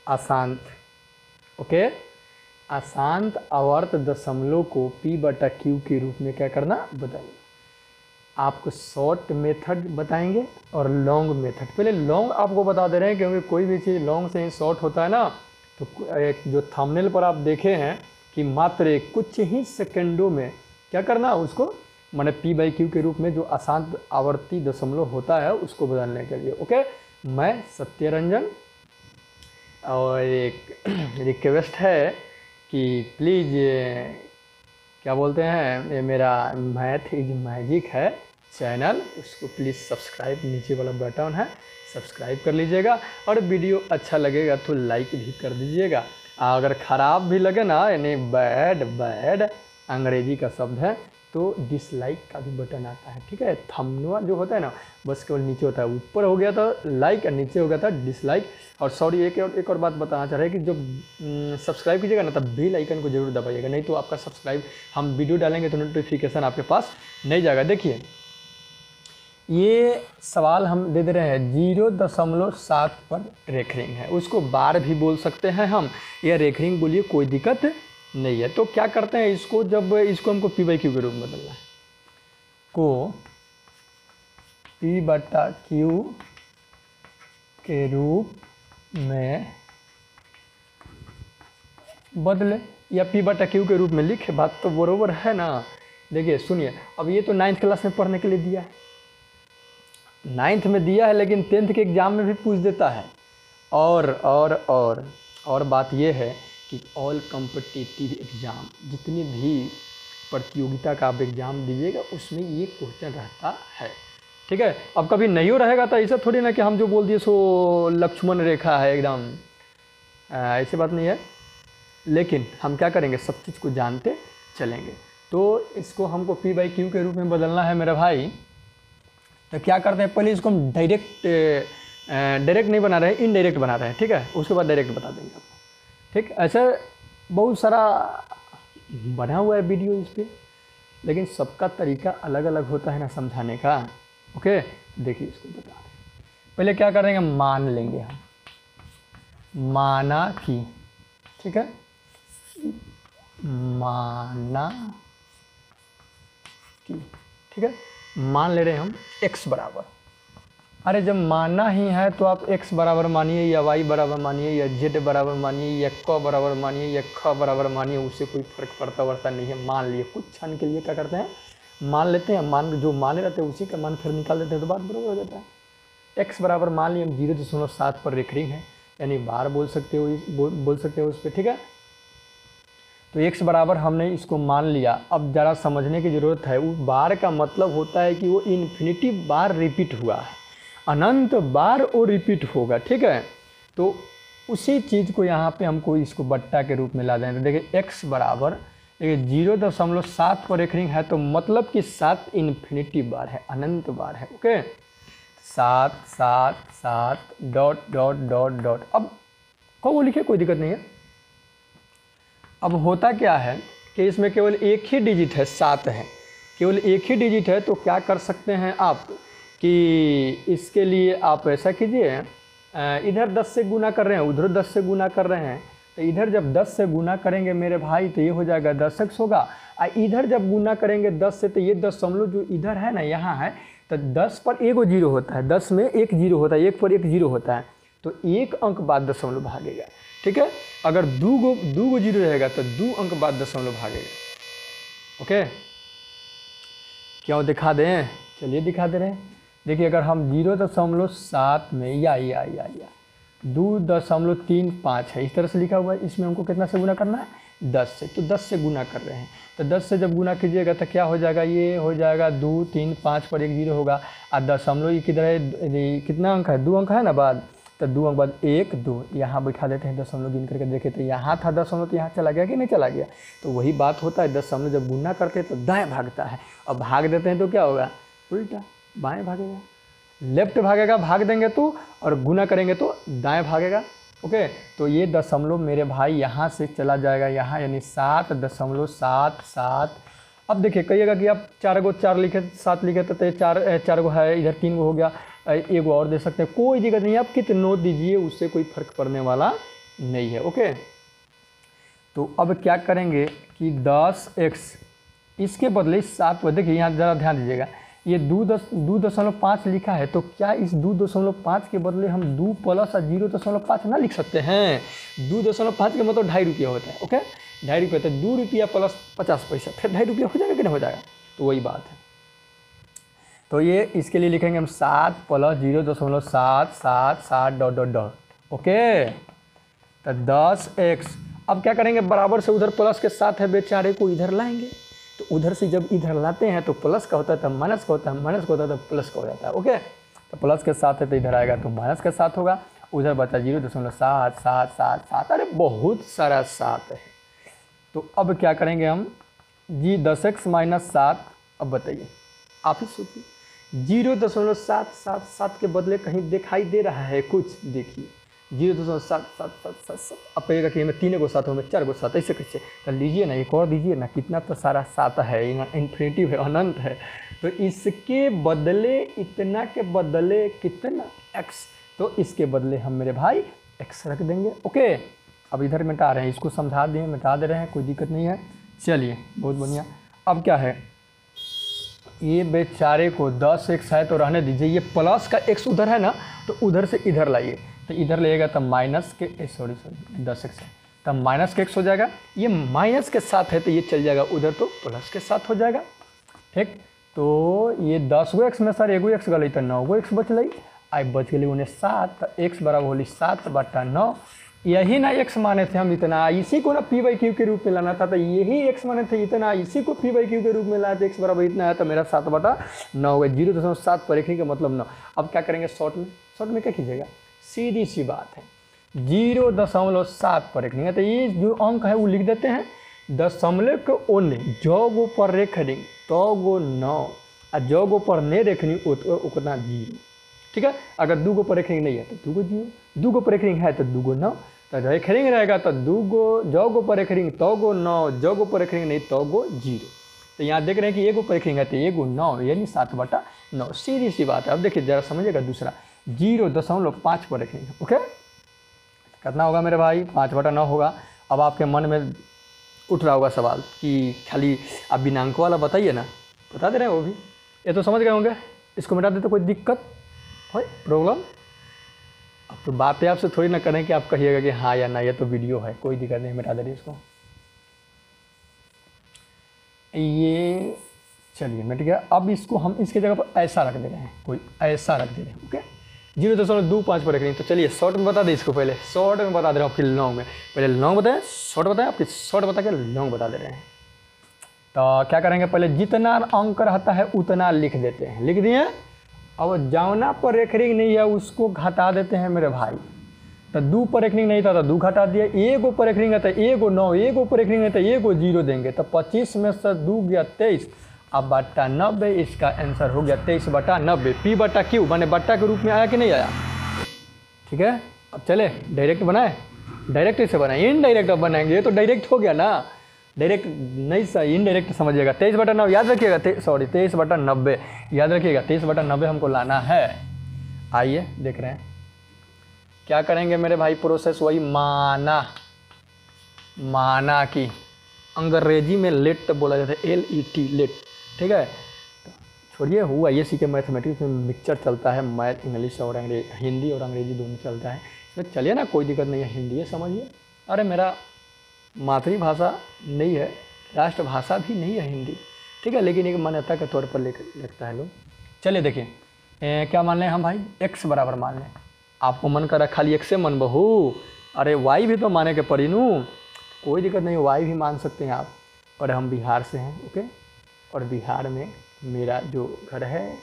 अशांत, ओके, अशांत आवर्त दशमलव को p/q के रूप में क्या करना, बदलना। आपको शॉर्ट मेथड बताएंगे और लॉन्ग मेथड। पहले लॉन्ग आपको बता दे रहे हैं क्योंकि कोई भी चीज़ लॉन्ग से ही शॉर्ट होता है ना। तो एक जो थंबनेल पर आप देखे हैं कि मात्र कुछ ही सेकंडों में क्या करना, उसको माने p/q के रूप में जो अशांत आवर्ती दशमलव होता है उसको बदलने के लिए। ओके, मैं सत्यरंजन, और एक रिक्वेस्ट है कि प्लीज़ क्या बोलते हैं, ये मेरा मैथ इज मैजिक है चैनल, उसको प्लीज़ सब्सक्राइब, नीचे वाला बटन है सब्सक्राइब कर लीजिएगा। और वीडियो अच्छा लगेगा तो लाइक भी कर दीजिएगा। अगर ख़राब भी लगे ना, यानी बैड अंग्रेजी का शब्द है, तो डिसलाइक का भी बटन आता है, ठीक है। थंबनेल जो होता है ना, बस केवल नीचे होता है, ऊपर हो गया था लाइक और नीचे हो गया था डिसलाइक। और सॉरी, एक और बात बताना चाह रहे हैं कि जब सब्सक्राइब कीजिएगा ना, तब बेल आइकन को जरूर दबाइएगा, नहीं तो आपका सब्सक्राइब, हम वीडियो डालेंगे तो नोटिफिकेशन आपके पास नहीं जाएगा। देखिए, ये सवाल हम दे दे रहे हैं 0.7 पर रेखरिंग है, उसको बार भी बोल सकते हैं हम, या रेखरिंग बोलिए, कोई दिक्कत नहीं है। तो क्या करते हैं इसको, जब इसको हमको p/q के रूप में बदलना है, को p/q के रूप में बदले या p/q के रूप में लिखे, बात तो बरोबर है ना। देखिए सुनिए, अब ये तो 9th क्लास में पढ़ने के लिए दिया है, 9th में दिया है, लेकिन 10th के एग्ज़ाम में भी पूछ देता है। और बात ये है कि ऑल कॉम्पिटिटिव एग्ज़ाम, जितनी भी प्रतियोगिता का आप एग्ज़ाम दीजिएगा उसमें ये क्वेश्चन रहता है, ठीक है। अब कभी नहीं हो रहेगा तो ऐसा थोड़ी ना कि हम जो बोल दिए सो लक्ष्मण रेखा है एकदम, ऐसी बात नहीं है। लेकिन हम क्या करेंगे, सब चीज़ को जानते चलेंगे। तो इसको हमको p/q के रूप में बदलना है मेरे भाई। तो क्या करते हैं, पहले इसको हम डायरेक्ट नहीं बना रहे हैं, इनडायरेक्ट बना रहे हैं, ठीक है। उसके बाद डायरेक्ट बता देंगे आपको, ठीक। ऐसा बहुत सारा बना हुआ है वीडियो इस पर, लेकिन सबका तरीका अलग अलग होता है ना समझाने का। ओके, देखिए इसको बता रहे हैं। पहले क्या करेंगे, मान लेंगे हम, माना कि, ठीक है, माना कि, ठीक है, मान ले रहे हैं हम x बराबर। अरे जब माना ही है तो आप x बराबर मानिए, या y बराबर मानिए, या z बराबर मानिए, या क बराबर मानिए, या ख बराबर मानिए, उससे कोई फर्क पड़ता वरता नहीं है। मान लिए, कुछ क्षण के लिए क्या करते हैं, मान लेते हैं, जो माने रहते हैं उसी का मान फिर निकाल देते हैं, तो बात बराबर हो जाता है। x बराबर मान लिए हम 0.7 पर रेखरिंग है, यानी बार बोल सकते हो उस पर, ठीक है। तो x बराबर हमने इसको मान लिया। अब ज़रा समझने की ज़रूरत है, उस बार का मतलब होता है कि वो इन्फिनिटी बार रिपीट हुआ है, अनंत बार वो रिपीट होगा, ठीक है। तो उसी चीज़ को यहाँ पे हमको इसको बट्टा के रूप में ला देंगे। देखिए x बराबर, देखिए 0.7 पर रेखरिंग है, तो मतलब कि 7 इन्फिनिटी बार है, अनंत बार है, okay. 7 7 7 dot dot dot dot, अब को लिखे, कोई दिक्कत नहीं है। अब होता क्या है कि इसमें केवल एक ही डिजिट है, 7 है, केवल एक ही डिजिट है। तो क्या कर सकते हैं आप कि इसके लिए आप ऐसा कीजिए, इधर 10 से गुना कर रहे हैं, उधर 10 से गुना कर रहे हैं, तो इधर जब 10 से गुना करेंगे मेरे भाई तो ये हो जाएगा 10x होगा, और इधर जब गुना करेंगे 10 से तो ये दशमलव जो इधर है ना, यहाँ है, तो 10 पर एक जीरो होता है, 10 में एक जीरो होता है, 1 पर 1 जीरो होता है, तो 1 अंक बाद दशमलव भागेगा, ठीक है। अगर दो गो जीरो रहेगा तो 2 अंक बाद दशमलव भागेगा, ओके। क्यों दिखा दें, चलिए दिखा दे रहे हैं। देखिए, अगर हम 0.7 में या 2.35 है, इस तरह से लिखा हुआ है, इसमें हमको कितना से गुना करना है, 10 से, तो 10 से गुना कर रहे हैं। तो 10 से जब गुना कीजिएगा तो क्या हो जाएगा, ये हो जाएगा 2 3 5 पर 1 जीरो होगा, और दशमलव ये किधर है, कितना अंक है, 2 अंक है ना बाद, तो 2 अंक बाद 1 2, यहाँ बैठा देते हैं दशमलव गिन करके। देखे तो यहाँ था दशमलव, तो यहाँ चला गया कि नहीं चला गया। तो वही बात होता है, दशमलव जब गुना करते हैं तो दाएँ भागता है, और भाग देते हैं तो क्या होगा, उल्टा बाएँ भागेगा, लेफ्ट भागेगा, भाग देंगे तो, और गुना करेंगे तो दाएँ भागेगा, ओके। तो ये दशमलव मेरे भाई यहाँ से चला जाएगा यहाँ, यानी 7.77। अब देखिए, कहिएगा कि आप 4 गो 4 लिखे 7 लिखे तो 4 गो है, इधर 3 गो हो गया, 1 गो और दे सकते हैं, कोई दिक्कत नहीं है, आप कितने दीजिए, उससे कोई फर्क पड़ने वाला नहीं है। ओके, तो अब क्या करेंगे कि 10x इसके बदले 7 पर, देखिए यहाँ ज़रा ध्यान दीजिएगा, ये 2.5 लिखा है, तो क्या इस 2.5 के बदले हम 2 प्लस 0.5 ना लिख सकते हैं? 2.5 के मतलब 2.5 रुपया होता है। ओके, 2.5 रुपये, तो 2 रुपया प्लस 50 पैसा, फिर 2.5 रुपया हो जाएगा कि नहीं हो जाएगा? तो वही बात है। तो ये इसके लिए लिखेंगे हम 7 plus 0.777 dot dot dot. Okay, तो 10x, अब क्या करेंगे, बराबर से उधर प्लस के साथ है बेचारे को इधर लाएंगे, तो उधर से जब इधर लाते हैं तो प्लस का होता है, तब माइनस का होता है, माइनस का होता है तो प्लस का हो जाता है। ओके, तो प्लस के साथ है तो इधर आएगा तो माइनस के साथ होगा, उधर बचा 0.777, अरे बहुत सारा 7 है। तो अब क्या करेंगे हम जी, 10x माइनस 7, अब बताइए, आप ही सोचिए, 0.777 के बदले कहीं दिखाई दे रहा है कुछ? देखिए 0.77777, अब कहेगा कि मैं 3 को 7 हूँ, मैं 4 को 7, ऐसे कैसे? तो लीजिए ना, एक और दीजिए ना, कितना तो सारा 7 है, इन्फिनिटिव है, अनंत है, तो इसके बदले इतना के बदले कितना x, तो इसके बदले हम मेरे भाई x रख देंगे। ओके, अब इधर मिटा रहे हैं, इसको समझा दें, मिटा दे रहे हैं, कोई दिक्कत नहीं है। चलिए, बहुत बढ़िया। अब क्या है, ये बेचारे को 10x है तो रहने दीजिए, ये प्लस का x उधर है ना, तो उधर से इधर लाइए, तो इधर लेगा तब माइनस के 10x है, तब माइनस के x हो जाएगा, ये माइनस के साथ है तो ये चल जाएगा उधर, तो प्लस के साथ हो जाएगा। ठीक, तो ये 10 गो x में सर 1 गो x गई तो 9 गो x बचल, आई बच गई उन्हें 7, तो x बराबर होली 7/9। यही ना x माने थे हम इतना, इसी को ना p/q के रूप में लाना था, तो यही x माने थे इतना, इसी को p/q के रूप में लाए थे, x बराबर इतना है, तो मेरा 7/9 हो गया। 0.7 पर लिखने का मतलब 9। अब क्या करेंगे शॉर्ट में क्या कीजिएगा, सीधी सी बात है, 0.7 पर लिखनी है, तो ये जो अंक है वो लिख देते हैं, दशमलव के ओने जो गो पर रेखनी तो गो 9, और जो गो पर नहीं रेखनी उतना 0। ठीक है, अगर 2 गो पर रेखनी नहीं है तो 2 गो 0, 2 गो पर रेखनी है तो 2 गो 9, तो रेखनी रहेगा तो 2 गो, जो गो पर रेखनी तो गो 9, जो गो पर रेखनी नहीं तो गो 0। तो यहाँ देख रहे हैं कि 1 गो पर रेखनी है तो 1 गो 9, यानी 7/9, सीधी सी बात है। अब देखिए जरा समझिएगा, दूसरा 0.5 पर रखेंगे। ओके, कितना होगा मेरे भाई, 5/9 होगा। अब आपके मन में उठ रहा होगा सवाल कि खाली आप बिनांक वाला बताइए ना, बता दे रहे हैं वो भी, ये तो समझ गए होंगे, इसको मिटा दे तो कोई दिक्कत हो, प्रॉब्लम? अब तो बातें आपसे थोड़ी ना करें कि आप कहिएगा कि हाँ या ना, ये तो वीडियो है, कोई दिक्कत नहीं, मिटा दे रही इसको। ये चलिए मिट गया। अब इसको हम इसकी जगह पर ऐसा रख दे रहे हैं, कोई ऐसा रख दे रहे हैं। ओके, 0.25 पर रख रही, तो चलिए शॉर्ट में बता दें इसको, पहले शॉर्ट में बता दे रहा हूँ, फिर लॉन्ग में, पहले लॉन्ग बताएं, शॉर्ट बताएं, आपकी शॉर्ट बता के लॉन्ग बता दे रहे हैं। तो क्या करेंगे, पहले जितना अंक रहता है उतना लिख देते हैं, लिख दिए। अब जावना पर रेखरिंग नहीं है उसको घटा देते हैं मेरे भाई, तो 2 पर रेखरिंग नहीं था तो 2 घटा दिया, 1 गो पर रेखरिंग है तो 1 गो 9, 1 गो पर रेखरिंग है तो 1 गो 0 देंगे, तो 25 में से 2 गया 23, अब बट्टा 90, इसका आंसर हो गया 23/90। p/q माने बट्टा के रूप में आया कि नहीं आया? ठीक है, अब चले डायरेक्ट बनाए, डायरेक्ट इसे बनाए, इनडायरेक्ट अब बनाएंगे, ये तो डायरेक्ट हो गया ना, डायरेक्ट नहीं सही, इनडायरेक्ट समझिएगा। 23/9 याद रखिएगा, 23/90 याद रखिएगा, 23/90 हमको लाना है। आइए देख रहे हैं क्या करेंगे मेरे भाई, प्रोसेस वही माना की अंग्रेजी में लेट बोला जाता है, LET लेट। ठीक है, तो छोड़िए, हुआ ये सीखे मैथमेटिक्स में मिक्सचर चलता है, मैथ इंग्लिश और अंग्रेजी, हिंदी और अंग्रेजी दोनों चलता है, इसमें चलिए ना, कोई दिक्कत नहीं है, हिंदी है समझिए। अरे मेरा मातृभाषा नहीं है, राष्ट्रभाषा भी नहीं है हिंदी, ठीक है, लेकिन एक मान्यता के तौर पर लिखता है लोग। चलिए देखिए, क्या मान लें हम भाई, x बराबर मान लें, आपको मन करा खाली x से मन बहू, अरे y भी तो माने के पड़ी नू, कोई दिक्कत नहीं, y भी मान सकते हैं आप। और हम बिहार से हैं, ओके, और बिहार में मेरा जो घर है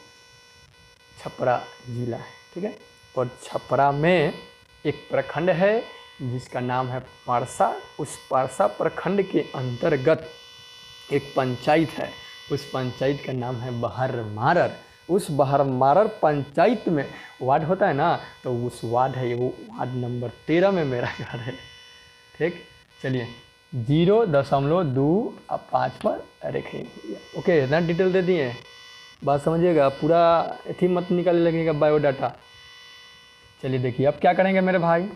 छपरा ज़िला है, ठीक है, और छपरा में एक प्रखंड है जिसका नाम है पारसा। उस पारसा प्रखंड के अंतर्गत एक पंचायत है, उस पंचायत का नाम है बहरमारर। उस बहरमारर पंचायत में वार्ड होता है ना, तो उस वार्ड है, वो वार्ड नंबर 13 में मेरा घर है। ठीक, चलिए 0.25 पर रखेंगे। ओके, इतना डिटेल दे दिए, बात समझिएगा, पूरा थी मत निकाले लगेगा बायोडाटा। चलिए देखिए अब क्या करेंगे मेरे भाई,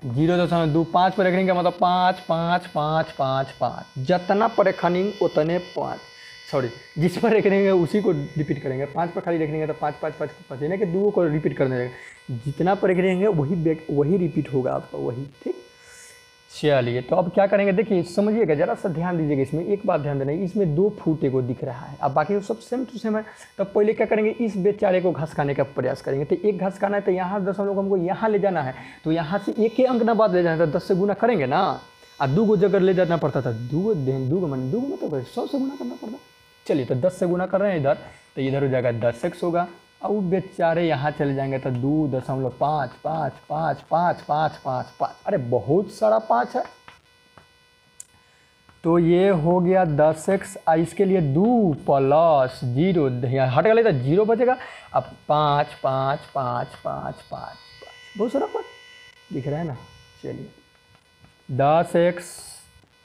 0.2 5 पर रेखनी का मतलब 5 5 5 5 5, जितना पर रेखनी उतने 5, सॉरी जिस पर रेखनेंगे उसी को रिपीट करेंगे। 5 पर खाली रेखनेंगे तो 5 5 5 5 यानी कि 2 को रिपीट करने रहेगा, जितना पर रेखनेंगे वही रिपीट होगा आपका वही, ठीक। चलिए तो अब क्या करेंगे, देखिए समझिएगा, जरा सा ध्यान दीजिएगा। इसमें एक बात ध्यान देना, इसमें 2 फुटे को दिख रहा है, अब बाकी सब सेम टू सेम है। तो पहले क्या करेंगे, इस बेचारे को घसकाने का प्रयास करेंगे। तो एक घसकाना है तो यहाँ 10 को हमको यहाँ ले जाना है, तो यहाँ से एक ही अंक ना बाद ले जाना है, तो 10 से गुना करेंगे ना। और 2 को जगह ले जाना पड़ता था, 2 मतलब 100 से गुना करना पड़ता। चलिए तो 10 से गुना कर रहे हैं इधर, तो इधर हो जाएगा 10x होगा। अब वो बेचारे यहाँ चले जाएंगे तो 2.5 5 5 5 5 5 5, अरे बहुत सारा 5 है। तो ये हो गया 10x, इसके लिए 2 + 0 यहाँ हट गया तो 0 बचेगा। अब 5 5 5 5 5 बहुत सारा 5 दिख रहा है ना। चलिए 10x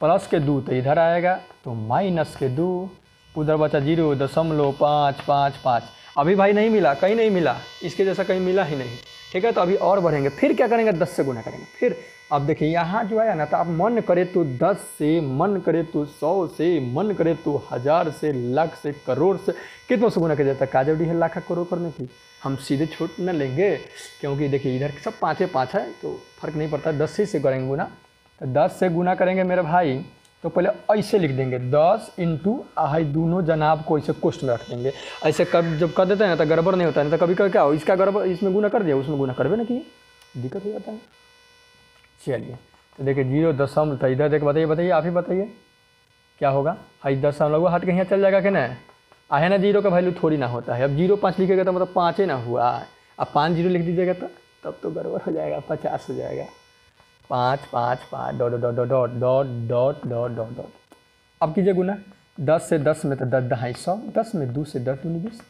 प्लस के 2 तो इधर आएगा, तो माइनस के 2, उधर बचा 0.555। अभी भाई नहीं मिला, कहीं नहीं मिला, इसके जैसा कहीं मिला ही नहीं, ठीक है। तो अभी और बढ़ेंगे, फिर क्या करेंगे, 10 से गुना करेंगे। फिर अब देखिए यहाँ जो आया ना, तो आप मन करे तो 10 से, मन करे तो 100 से, मन करे तो 1000 से, लाख से, करोड़ से, कितनों से गुना किया जाता है। का जरूरी है लाख करोड़ करने की, हम सीधे छूट न लेंगे, क्योंकि देखिए इधर सब 5 5 है तो फर्क नहीं पड़ता। 10 ही से करेंगे गुना, तो 10 से गुना करेंगे मेरे भाई। तो पहले ऐसे लिख देंगे 10 इंटू दोनों जनाब को ऐसे कोष्ट में रख देंगे। ऐसे जब कर देते हैं तो गड़बड़ नहीं होता है, नहीं तो कभी कभी क्या हो, इसका गड़बड़ इसमें गुना कर दिया, उसमें गुना करबे ना किए, दिक्कत हो जाता है। चलिए तो देखिए 0 तो इधर देख बताइए आप ही बताइए क्या होगा। 10 हट के यहाँ चल जाएगा कि नहीं, आहे ना 0 का वैल्यू थोड़ी ना होता है। अब 0 5 लिखेगा तो मतलब 5 ही ना हुआ, अब 5 0 लिख दीजिएगा तो तब तो गड़बड़ हो जाएगा, 50 हो जाएगा। 5 5 5 dot dot dot dot dot dot dot dot dot. अब कीजिए गुना, 10 से 10 में तो 10 दहाई 100, 10 में 2 से 10 दूनी 20।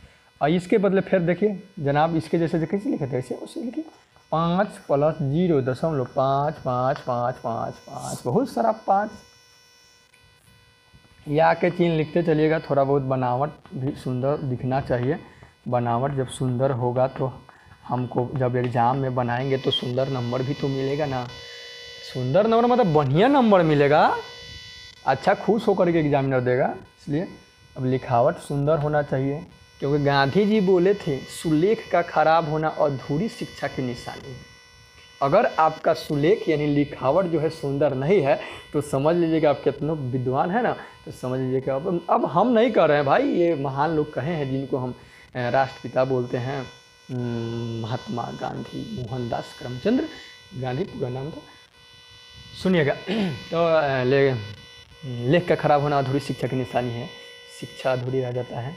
और इसके बदले फिर देखिए जनाब, इसके जैसे कैसे लिखे थे ऐसे उसे लिखिए 5 + 0.5 5 5 5 5, बहुत सारा 5। या के चिन्ह लिखते चलिएगा, थोड़ा बहुत बनावट भी सुंदर दिखना चाहिए। बनावट जब सुंदर होगा तो हमको जब एग्ज़ाम में बनाएंगे तो सुंदर नंबर भी तो मिलेगा ना। सुंदर नंबर मतलब बढ़िया नंबर मिलेगा, अच्छा खुश होकर के एग्जामिनर देगा। इसलिए अब लिखावट सुंदर होना चाहिए, क्योंकि गांधी जी बोले थे सुलेख का खराब होना अधूरी शिक्षा की निशानी है। अगर आपका सुलेख यानी लिखावट जो है सुंदर नहीं है तो समझ लीजिएगा आप कितना विद्वान है ना, तो समझ लीजिएगा अब हम नहीं कर रहे हैं भाई, ये महान लोग कहे हैं जिनको हम राष्ट्रपिता बोलते हैं, महात्मा गांधी, मोहनदास करमचंद गांधी पूरा नाम था, सुनिएगा। तो लेख का खराब होना अधूरी शिक्षा की निशानी है, शिक्षा अधूरी रह जाता है।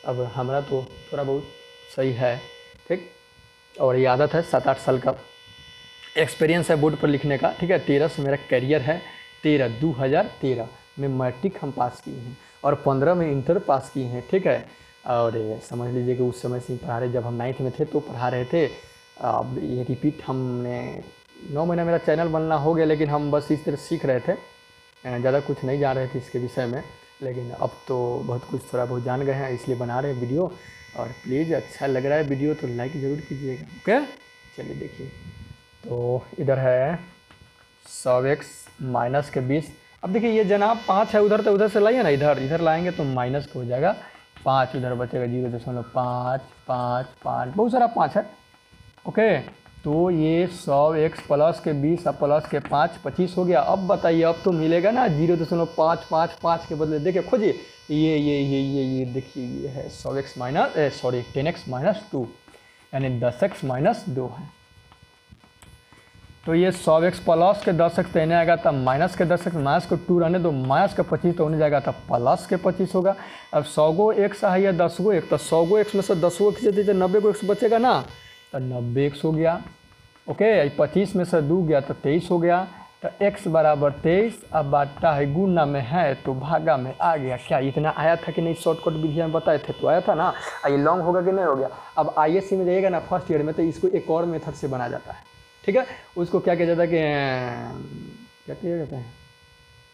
अब हमारा तो थोड़ा बहुत सही है, ठीक, और ये आदत है 7-8 साल का एक्सपीरियंस है बोर्ड पर लिखने का, ठीक है। 13 से मेरा करियर है, 2013 में मैट्रिक हम पास किए हैं और 15 में इंटर पास किए हैं, ठीक है। और समझ लीजिए कि उस समय से ही पढ़ा रहे, जब हम 9th में थे तो पढ़ा रहे थे। अब ये रिपीट हमने 9 महीना मेरा चैनल बनना हो गया, लेकिन हम बस इस तरह सीख रहे थे, ज़्यादा कुछ नहीं जान रहे थे इसके विषय में, लेकिन अब तो बहुत कुछ थोड़ा बहुत जान गए हैं, इसलिए बना रहे हैं वीडियो। और प्लीज़ अच्छा लग रहा है वीडियो तो लाइक ज़रूर कीजिएगा, ओके। चलिए देखिए, तो इधर है 100x माइनस के 20। अब देखिए ये जनाब 5 है उधर, तो उधर से लाइए ना, इधर लाएंगे तो माइनस का हो जाएगा 5, उधर बचेगा 0.5 5 5, बहुत सारा 5 है, ओके। तो ये 100x प्लस के 20 अब प्लस के 5 25 हो गया। अब बताइए अब तो मिलेगा ना 0.555 के बदले, देखिए खोजिए, ये देखिए ये है 100x माइनस 10x माइनस 2 यानी 10x माइनस 2 है। तो ये 100x प्लस के 10x तो आएगा, तब माइनस के 10x, माइनस को 2 रहने दो, माइनस के 25 तो होने जाएगा, तब प्लस के 25 होगा। अब 100 गो x है या 10 गो x, तो 100 गो x में से 10 गो खींच दीजिए, 90 गो x बचेगा ना, तो 90 x हो गया, ओके। 25 में से 2 गया तो 23 हो गया, तो x बराबर 23। अब बाटा है गुना में है तो भागा में आ गया। क्या इतना आया था कि नहीं, शॉर्टकट विधि में बताए थे तो आया था ना। ये लॉन्ग होगा कि नहीं हो गया। अब ISC में जाइएगा ना फर्स्ट ईयर में, तो इसको एक और मेथड से बना जाता है, ठीक है। उसको क्या किया जाता है कि क्या किया जाता है,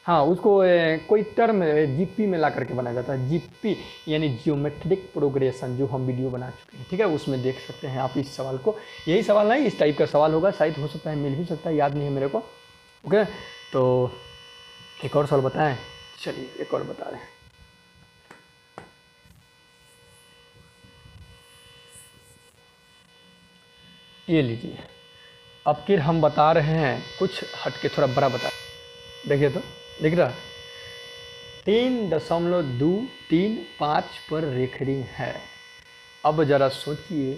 हाँ उसको कोई टर्म जीपी में ला करके बनाया जाता है, जीपी यानी जियोमेट्रिक प्रोग्रेशन, जो हम वीडियो बना चुके हैं, ठीक है, उसमें देख सकते हैं आप इस सवाल को। यही सवाल नहीं, इस टाइप का सवाल होगा, शायद हो सकता है मिल भी सकता है, याद नहीं है मेरे को। ओके, तो एक और सवाल बताएं, चलिए एक और बता दें। ये लीजिए, अब फिर हम बता रहे हैं कुछ हट के, थोड़ा बड़ा बता, देखिए तो दिख रहा 3.235 पर रेखरिंग है। अब ज़रा सोचिए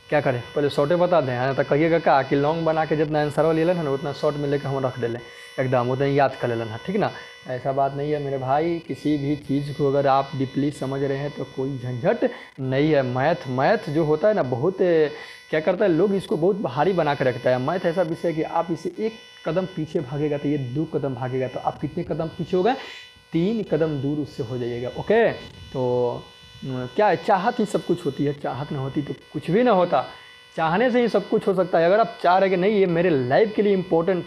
क्या करें, पहले शॉर्टे बता दें, यहाँ तक कहिएगा का कि लॉन्ग बना के जितना आंसर ले लें ना उतना शॉर्ट में लेकर हम रख दे लें, एकदम उतना याद कर लेना, ठीक ना। ऐसा बात नहीं है मेरे भाई, किसी भी चीज़ को अगर आप डीपली समझ रहे हैं तो कोई झंझट नहीं है। मैथ जो होता है ना, बहुत क्या करता है, लोग इसको बहुत भारी बना के रखता है। मैथ ऐसा विषय है कि आप इसे एक कदम पीछे भागेगा तो ये 2 कदम भागेगा, तो आप कितने कदम पीछे हो गए, 3 कदम दूर उससे हो जाइएगा। ओके, तो क्या है, चाहत ही सब कुछ होती है, चाहत ना होती तो कुछ भी ना होता, चाहने से ही सब कुछ हो सकता है। अगर आप चाह रहे कि नहीं ये मेरे लाइफ के लिए इम्पोर्टेंट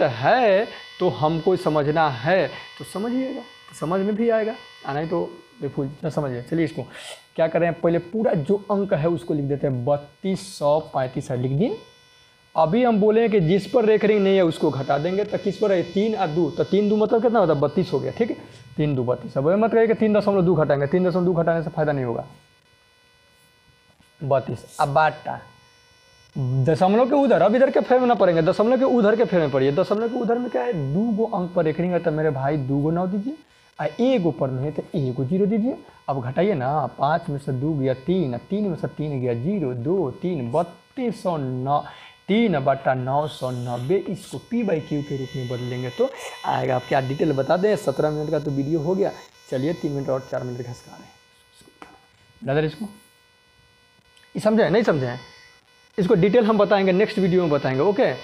है तो हमको समझना है तो समझिएगा, तो समझ में भी आएगा, आना ही तो बेफूल ना समझिए। चलिए इसको क्या करें, पहले पूरा जो अंक है उसको लिख देते हैं, 3235 है, लिख दिए। अभी हम बोले कि जिस पर रेखरिंग नहीं है उसको घटा देंगे, तो किस पर है, 3 और 2, तो 3 2 मतलब कितना होता है, 32 हो गया, ठीक है, 3 2 32। अब मत कहिए कि 3.2 घटाएंगे, 3.2 घटाने से फायदा नहीं होगा, 32। अब बाटा दशमलव के उधर, अब इधर के फेर में ना पड़ेंगे, दशमलव के उधर के फेर में पड़िए। दशमलव के उधर में क्या है, 2 गो अंक पर रेखरिंग है, तो मेरे भाई 2 गो 9 दीजिए, और 1 गो पर नहीं है तो 1 गो 0 दीजिए। अब घटाइए ना, 5 में से 2 गया 3, 3 में से 3 गया 0, 2 3 3209, 3/990। इसको P/Q के रूप में बदलेंगे तो आएगा। आप क्या डिटेल बता दें, 17 मिनट का तो वीडियो हो गया, चलिए 3 मिनट और 4 मिनट घसका रहे हैं ब्रदर। इसको समझे नहीं समझे, इसको डिटेल हम बताएंगे नेक्स्ट वीडियो में बताएंगे। ओके,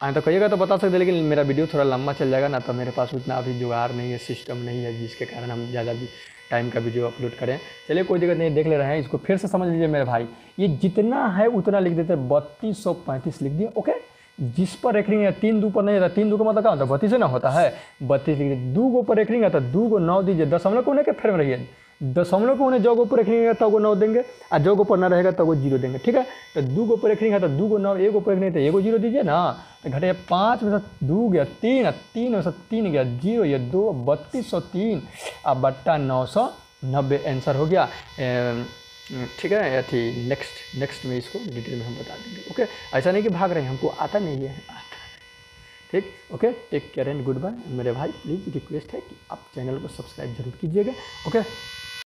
आए तो कहिएगा तो बता सकते, लेकिन मेरा वीडियो थोड़ा लंबा चल जाएगा ना, तो मेरे पास उतना अभी जुगाड़ नहीं है, सिस्टम नहीं है, जिसके कारण हम ज़्यादा भी टाइम का वीडियो अपलोड करें। चलिए कोई दिक्कत नहीं, देख ले रहे हैं, इसको फिर से समझ लीजिए मेरे भाई। ये जितना है उतना लिख देते हैं, 3235 लिख दिए। ओके, जिस पर रेखरिंग है 3 2 पर नहीं रहता, 3 2 का मतलब क्या होता है, 32 ना होता है, 32 लिख दिए। 2 गो पर रेखरिंग है तो 2 गो 9 दीजिए, दशमलव को उन्हें के फेर में रहिए, दशमलव को उन्हें जो गो पर रेखरिंग है तो वो 9 देंगे, और जो गो पर ना रहेगा तो वो 0 देंगे, ठीक है। तो 2 गो पर रेखरिंग है तो 2 गो 9, 1 गो पर रेखरिंग है तो 1 गो 0 दीजिए ना। तो घटे 5 में से 2 गया 3, 3 में से 3 गया 0, ये 2 3203 अब बट्टा 990 आंसर हो गया। ठीक है, अथी नेक्स्ट में इसको डिटेल में हम बता देंगे। ओके, ऐसा नहीं कि भाग रहे हैं, हमको आता नहीं है, आता है, ठीक। Okay, take care and goodbye मेरे भाई। प्लीज़ रिक्वेस्ट है कि आप चैनल को सब्सक्राइब जरूर कीजिएगा। ओके।